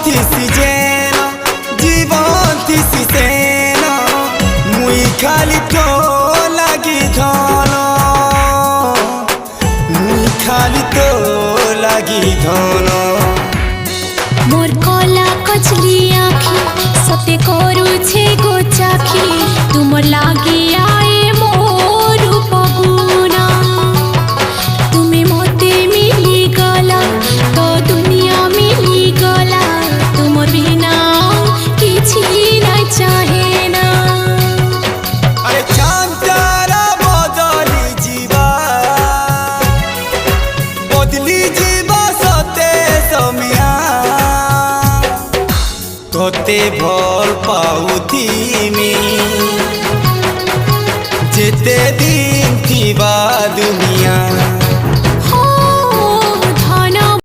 থিসি যেন জীবন থিসি সেন মুই খালি তো লাগি ধন মুই খালি তো লাগি ধন मोर कला कचली आखी सते करूछे गो चाखी तुमर लागी आए मोर पगुना तुमे मते मिली गला तो दुनिया मिली गला तुमर बिना किछि ना चाहे ना अरे चांद तारा बदली जीवा सते समिया तोते भल पाउथी जेते